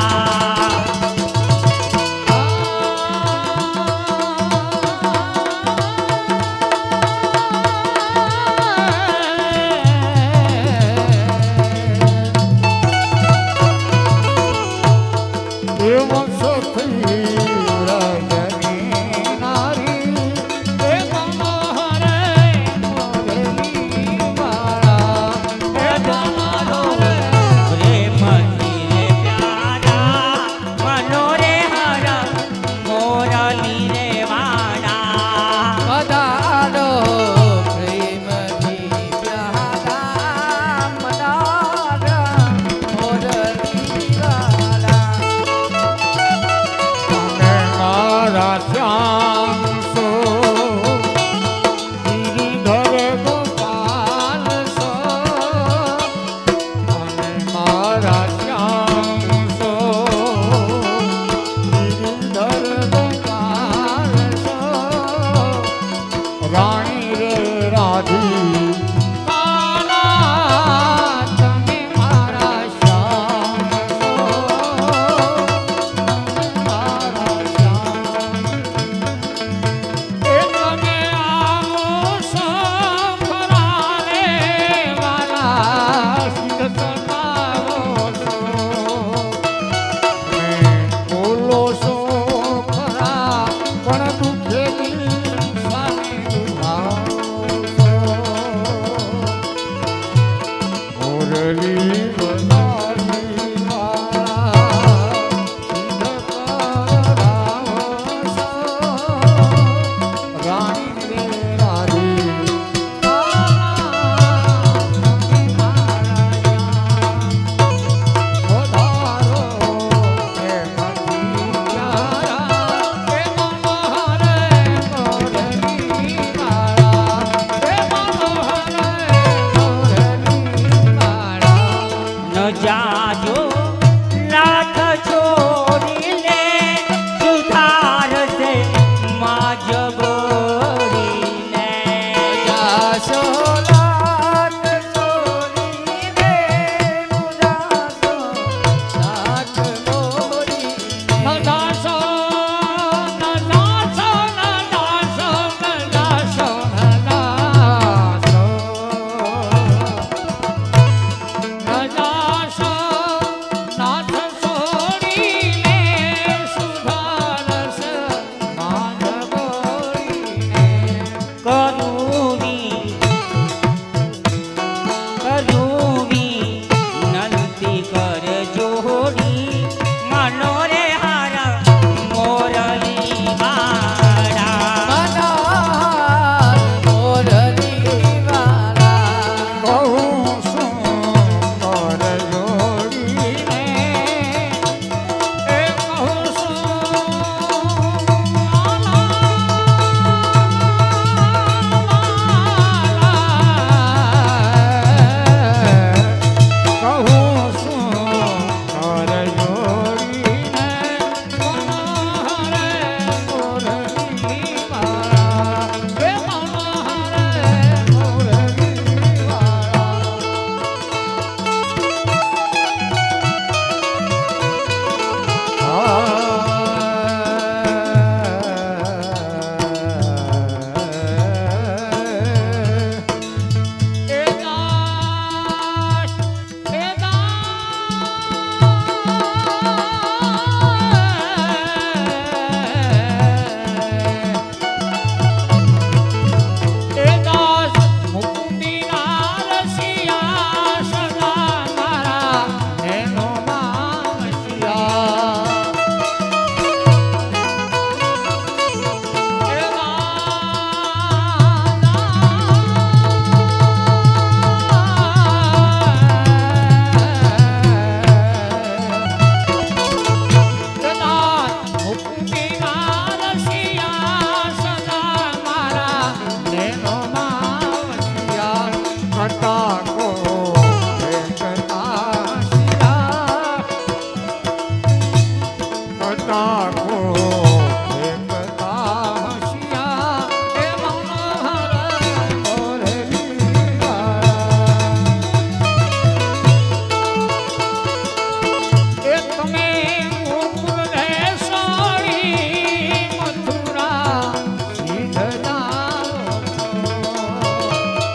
જાજો નાથ છોડી લે સુધારશે માં જબોડી લે જાશો લાટ છોડી દે મુજાશો લાટ છોડી નદાસો નદાસો નદાસો નદાસો નદાસો નદાસો નાથ છોડીને સુધારસ માધવોડીને કરુવી નંતી કર જોડી મનોરે હાર મોરલી વાળા મનાર મોરલી વાળા કહું સુંદર જોડીને એ કહું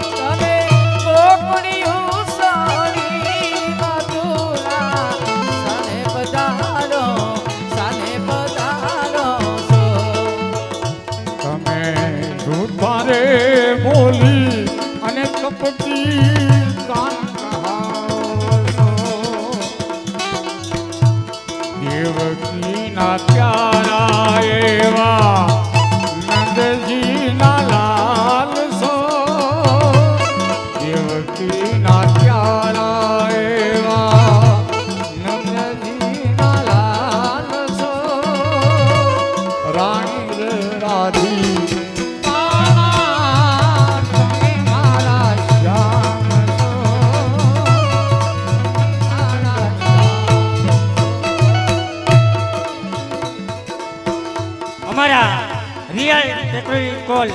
તમે કોકણિયું સાડી મધુરા સાને પધારો છો તમે દૂધારે બોલી અને કપટી કાન કહાવો દેવકીના પ્યારા એવા નંદજીના લાલ સો દેવકીના પ્યારા એવા નંદજીના લાલ સો રાણી રે રાધી તમે મારા શ્યામ છો અમારા રિયલ ટેકરી કોલ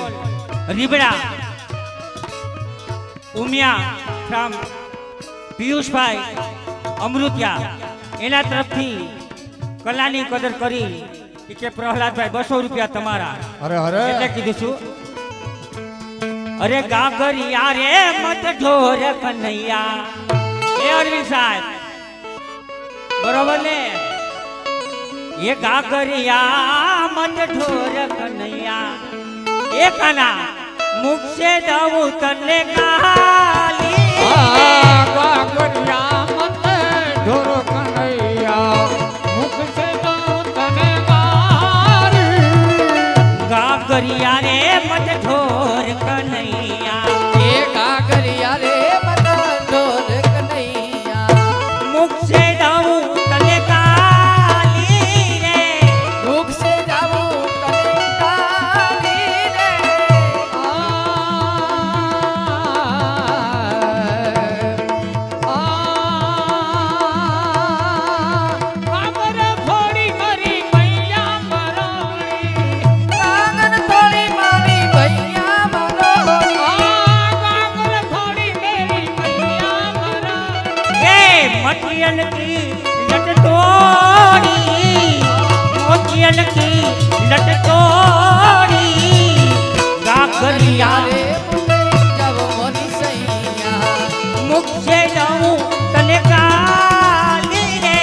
રીબડા ઉમિયા ફ્રોમ પિયુષભાઈ અમૃતિયા એના તરફથી કલાની કદર કરી કે પ્રહલાદભાઈ 200 રૂપિયા તમારા અરે અરે એટલે કીધું છું અરે ગાગરિયા રે મત ઢોર કનૈયા એ અરવિંદ સાહેબ બરોબર ને એ ગાગરિયા મત ઢોર કનૈયા એ કાના મુખ સે દઉં તને ગાલી ગાગરિયા मटियन की लट तोड़ी मोतियन की लट तोड़ी गागरिया રે મુંડે જાવ મોરી સૈયા मुख से जाऊं तने गाली रे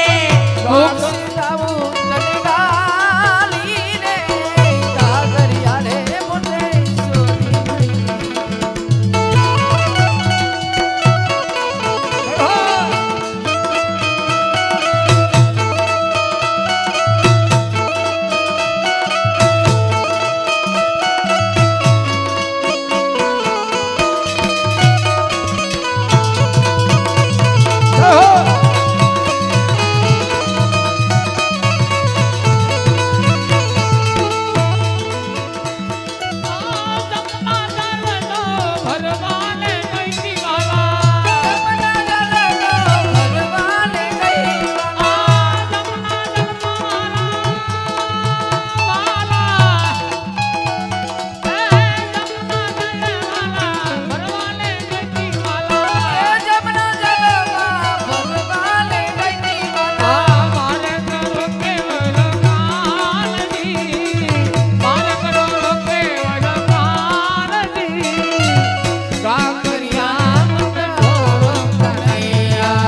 મુખ જાવું તને ગાલી રે કાગરિયા રે મુંડે ચોરી ભગવાને ગઈ જમના જલમાં ભગવાને ગઈ વાલા કાગરિયા મુંડે કનૈયા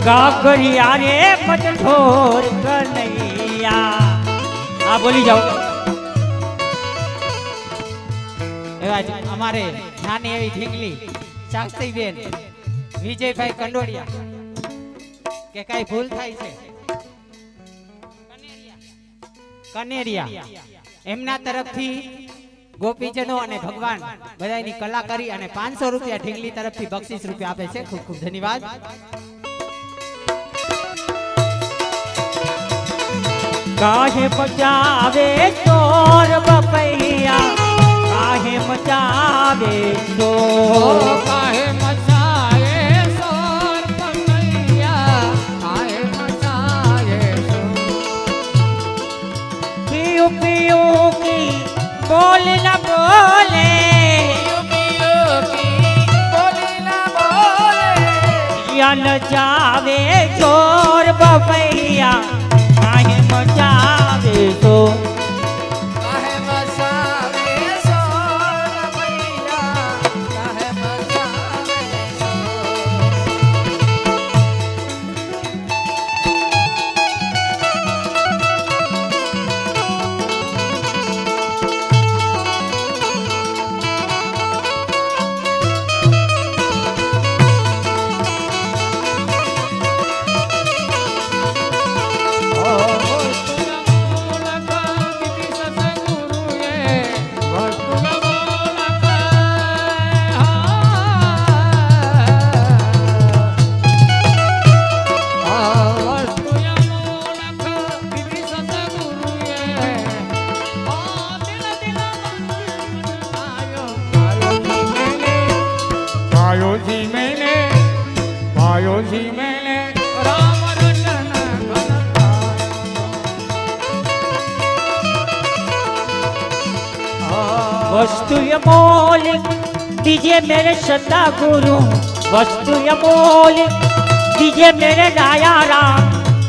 गागरिया रे मटठोर कन्हैया हाँ बोली जाओ એવા જ અમારે નાની એવી ઢીંગલી શાસ્ત્રીબેન વિજયભાઈ કંડોડિયા કે કઈ ભૂલ થાય છે કનેરિયા એમના તરફથી ગોપીજનો અને ભગવાન બધાની કલા કરી અને 500 રૂપિયા ઢીંગલી તરફથી બક્ષિસ રૂપિયા આપે છે ખૂબ ખૂબ ધન્યવાદ काहे मचावे चोर बपैया काहे मचावे चोर કાહે મચાએ સોર પનૈયા કાહે મચાએ સોર पियो पियो की बोल न बोले બોલી ના બોલે या न जावे चोर बपैया काहे मचावे चोर કાહે મસાવે સોર પૈયા કાહે મસાવે पायो जी मैंने राम रतन वस्तु अमोल दीजिए मेरे सदा गुरु वस्तु अमोल दीजिए मेरे दया राम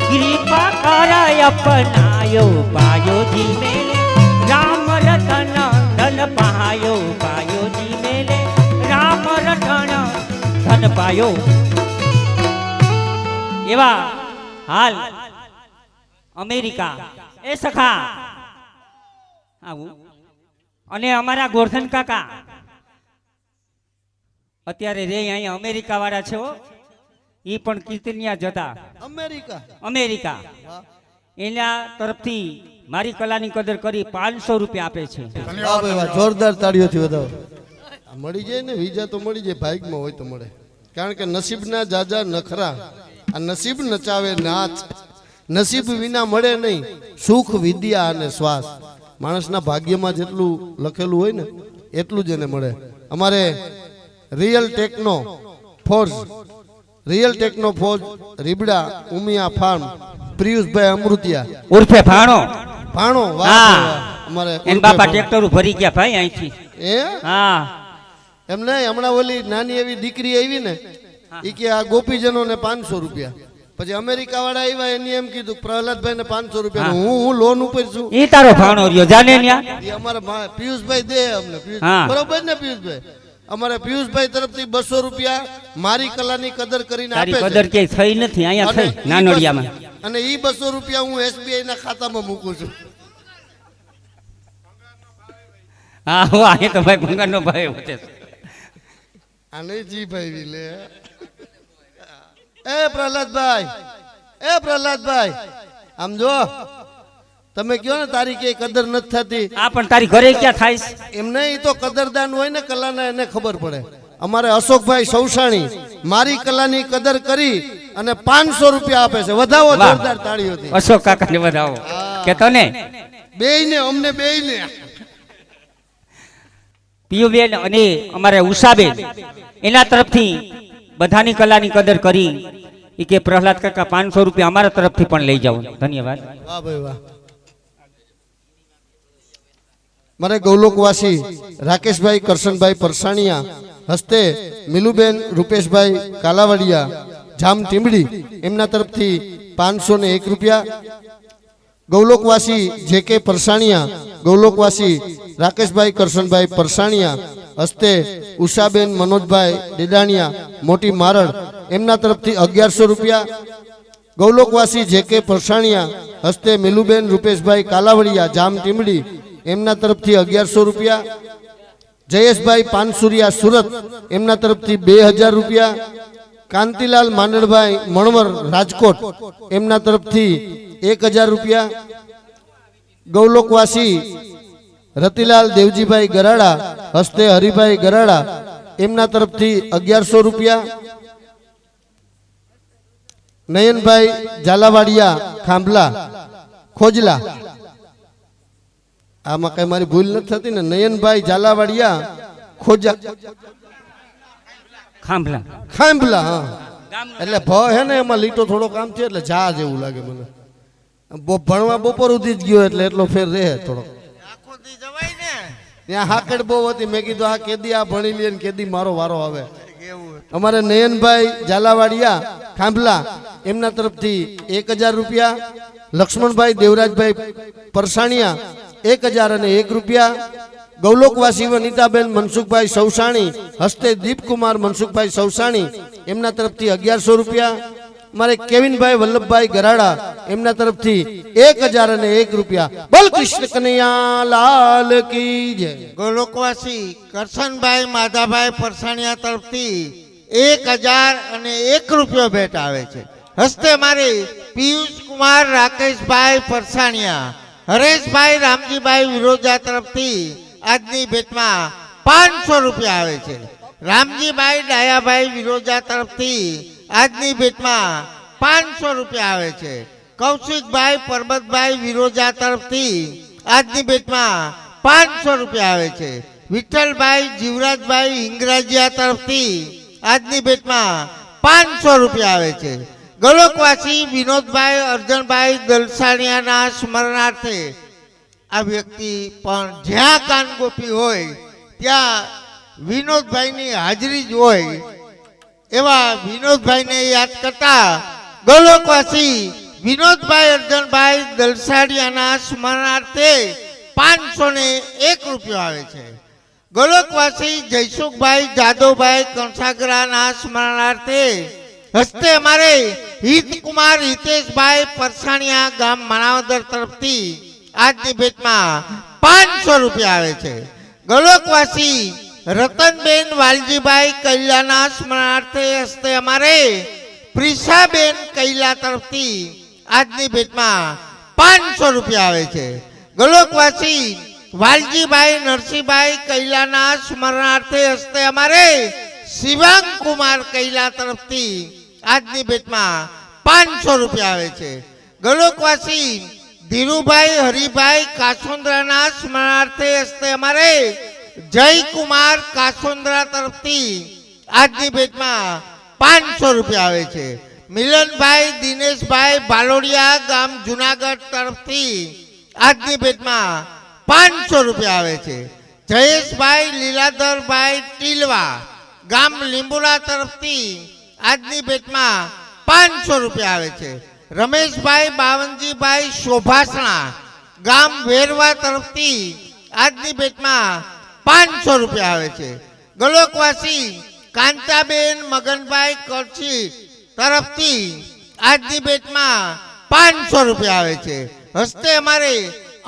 कृपा कर अपनायो पायो जी मेरे राम रतन धन पायो पायो जी मेरे राम रतन धन पायो एवा हाल अमेरिका ए सखा आવું અને અમારા ગોરધન કાકા અત્યારે રે અહીંયા અમેરિકા વાળા છે ઈ પણ કીર્તનિયા જતા અમેરિકા એના તરફથી મારી કલાની કદર કરી 500 રૂપિયા આપે છે વાહ ભાઈ વાહ, જોરદાર તાળીઓથી વધાવો. આ મળી જાય ને વિઝા તો મળી જાય, ભાગમાં હોય તો મળે. કારણ કે નસીબના જાજા નખરા, આ નસીબ નચાવે નાચ. નસીબ વિના મળે નહીં સુખ, વિદ્યા અને શ્વાસ. માણસના ભાગ્યમાં જેટલું લખેલું હોય ને એટલું જ એને મળે. અમારે real techno forge Ribada Umiya farm Piyushbhai Amrutiya ઉર્ફે ભાણો ભાણો વાહ હા. ભાઈ વાહ. અમારે એન બાપા ટ્રેક્ટર ભરી ગયા ભાઈ અહીંથી એ હા એમ નહીં, હમણાં ઓલી નાની એવી દીકરી આવી ને એ કે આ ગોપીજનો ને 500 રૂપિયા. પછી અમેરિકા વાળા આવ્યા એની એમ કીધું પ્રહલાદભાઈ ને 500 રૂપિયા. હું લોન ઉપર છું. ઈ તારો ભાણો રહ્યો જાને ન્યા એ અમારા પિયુષભાઈ દે અમને. હા. બરોબર ને પિયુષભાઈ? અમારે પિયુષભાઈ તરફથી 200 રૂપિયા મારી કલાની કદર કરીને તારી આપે કદર છે. ક્યાંય થઈ નથી, અહીંયા અને થઈ નાનોડિયામાં. અને ઈ 200 રૂપિયા હું SBI ના ખાતામાં મૂકું છું. હા હો, અહીં તો ભાઈ ભંગારનો ભાઈ હોતે છે. આને જી ભાઈ લે. એ પ્રહલાદભાઈ આમ જો, તમે કયો ને તારી કે કદર નથી થતી. આ પણ તારી ઘરે ક્યાં થાય છે? એમને ઈ તો કદરદાન હોય ને કલાના, એને ખબર પડે. અમારે અશોકભાઈ સૌસાણી મારી કલાની કદર કરી અને 500 રૂપિયા આપે છે. વધાવો વાહ. જોરદાર તાળીઓથી. અશોક કાકાને વધાવો કે તને બેયને, અમને બેયને. પિયુબેન અને અમારે ઉષાબેન એના તરફથી બધાની કલાની કદર કરી ઈ કે પ્રહલાદ કાકા 500 રૂપિયા અમારા તરફથી પણ લઈ જાઓ. ધન્યવાદ. વાહ ભાઈ વાહ. મારે ગૌલોકવાસી રાકેશભાઈ કરશનભાઈ પરસાણીયા હસ્તે મિલુબેન રૂપેશભાઈ કાલાવડિયા જામ ટીમડી એમના તરફથી 501 રૂપિયા. ગૌલોકવાસી જે કે પરસાણીયા ગૌલોકવાસી રાકેશભાઈ કરશનભાઈ પરસાણીયા હસ્તે ઉષાબેન મનોજભાઈ ડેડાણિયા મોટી મારડ એમના તરફથી 1100 રૂપિયા. ગૌલોકવાસી જે કે પરસાણીયા હસ્તે મિલુબેન રૂપેશભાઈ કાલાવડિયા જામ ટીમડી એમના તરફથી 1100 રૂપિયા. જયેશભાઈ પાનસુરિયા સુરત એમના તરફથી 2000 રૂપિયા. કાંતિલાલ માંડળભાઈ મણવર રાજકોટ એમના તરફથી 1000 રૂપિયા. ગૌલોકવાસી રતિલાલ દેવજીભાઈ ગરાડા હસ્તે હરિભાઈ ગરાડા એમના તરફથી 1100 રૂપિયા. નયનભાઈ ઝાલાવાડિયા ખાંભલા ખોજલા, આમાં કઈ મારી ભૂલ નથી થતી ને? નયનભાઈ ઝાલાવાડિયા ખોજા ખાંભલા ખાંભલા. હા, એટલે ભ હે ને એમાં લીટો થોડો કામ છે એટલે જા જેવું લાગે મને. ભણવા બપોર સુધી જ ગયો એટલે એટલો ફેર રહે થોડો. આખો દી જવાય ને ત્યાં હાકડ બહુ હતી. મેં કીધું આ કેદી આ ભણી લે ને કેદી મારો વારો આવે. એવું. અમારે નયનભાઈ ઝાલાવાડિયા ખાંભલા એમના તરફથી 1000 રૂપિયા. લક્ષ્મણભાઈ દેવરાજભાઈ પરસાણીયા 1001 રૂપિયા. ગૌલોકવાસી વનિતાબેન મનસુખભાઈ સૌસાણી હસ્તે દીપકુમાર મનસુખભાઈ સૌસાણી એમના તરફથી 1100 રૂપિયા. મારે કેવિનભાઈ વલ્લભભાઈ ગરાડા એમના તરફથી 1001 રૂપિયા. બોલ કૃષ્ણ કનૈયા લાલ કી જય. ગોલોકવાસી કરશનભાઈ માધાભાઈ પરસાણીયા તરફથી 1001 રૂપિયો ભેટ આવે છે. હસ્તે મારે પિયુષ કુમાર રાકેશભાઈ પરસાણીયા હરેશભાઈ રામજીભાઈ વિરોજા તરફથી આજની ભેટમાં 500 રૂપિયા આવે છે. રામજીભાઈ ડાયાભાઈ વિરોજા તરફથી આજની ભેટમાં 500 રૂપિયા આવે છે. કૌશિકભાઈ પરબતભાઈ વિરોજા તરફથી આજની ભેટમાં 500 રૂપિયા આવે છે. વિઠ્ઠલભાઈ જીવરાજભાઈ હિંગરાજિયા તરફથી આજની ભેટમાં 500 રૂપિયા આવે છે. ગોલોકવાસી વિનોદભાઈ અર્જનભાઈ દલસાણિયાના સ્મરણાર્થે આ વ્યક્તિ પણ જ્યાં કાન ગોપી હોય ત્યાં વિનોદભાઈની હાજરી જ હોય એવા વિનોદભાઈને યાદ કરતા ગોલોકવાસી વિનોદભાઈ અર્જનભાઈ દલસાણિયાના સ્મરણાર્થે 501 રૂપિયો આવે છે. ગોલોકવાસી જયસુખભાઈ જાદવભાઈ કંસાગરાના સ્મરણાર્થે હસ્તે અમારે હિતકુમાર હિતેશભાઈ પરસાણીયા ગામ માણાવદર તરફથી આજની ભેટમાં 500 રૂપિયા આવે છે. ગોલોકવાસી રતનબેન વાલજીભાઈ કૈલાના સ્મરણાર્થે હસ્તે અમારે પ્રિસાબેન કૈલા તરફથી આજની ભેટમાં 500 રૂપિયા આવે છે. ગોલોકવાસી વાલજીભાઈ નરસિંહભાઈ કૈલાના સ્મરણાર્થે હસ્તે અમારે શિવાંગ કુમાર કૈલા તરફથી આજની ભેટમાં 500 રૂપિયા આવે છે. ગોલોકવાસી ધીરુભાઈ હરિભાઈ કાસોન્દ્રાના સ્મરણાર્થે હસ્તે અમારે જયકુમાર કાસોન્દ્રા તરફથી આજની ભેટમાં 500 રૂપિયા આવે છે. મિલનભાઈ દિનેશભાઈ બાલોડિયા ગામ જુનાગઢ તરફથી આજની ભેટમાં 500 રૂપિયા આવે છે. જયેશભાઈ લીલાધરભાઈ ટીલવા ગામ લીંબુડા તરફથી આજની ભેટમાં 500 રૂપિયા આવે છે. રમેશભાઈ બાવનજીભાઈ શોભાસણા ગામ વેરવા તરફથી આજની ભેટમાં 500 રૂપિયા આવે છે. ગલોકવાસી કાંતાબેન મગનભાઈ કરછી તરફથી આજની ભેટમાં 500 રૂપિયા આવે છે. હસ્તે અમારે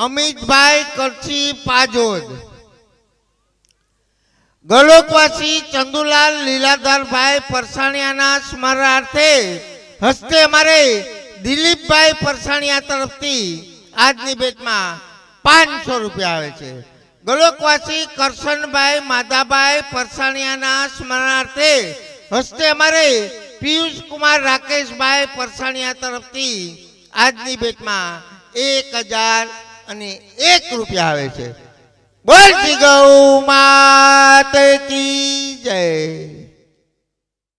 અમિતભાઈ કરછી પાજોદ. ગલોકવાસી ચંદુલાલ લીલાધરભાઈ પરસાણિયાના સ્મરણાર્થે હસ્તે અમારે દિલીપભાઈ પરસાણિયા તરફથી આજની ભેટમાં 500 રૂપિયા આવે છે. ગલોકવાસી કરશનભાઈ માધાભાઈ પરસાણિયાના સ્મરણાર્થે હસ્તે અમારે પિયુષ કુમાર રાકેશભાઈ પરસાણિયા તરફથી આજની ભેટમાં 1001 રૂપિયા આવે છે. બોલ શ્રી ગૌ માત કી જય.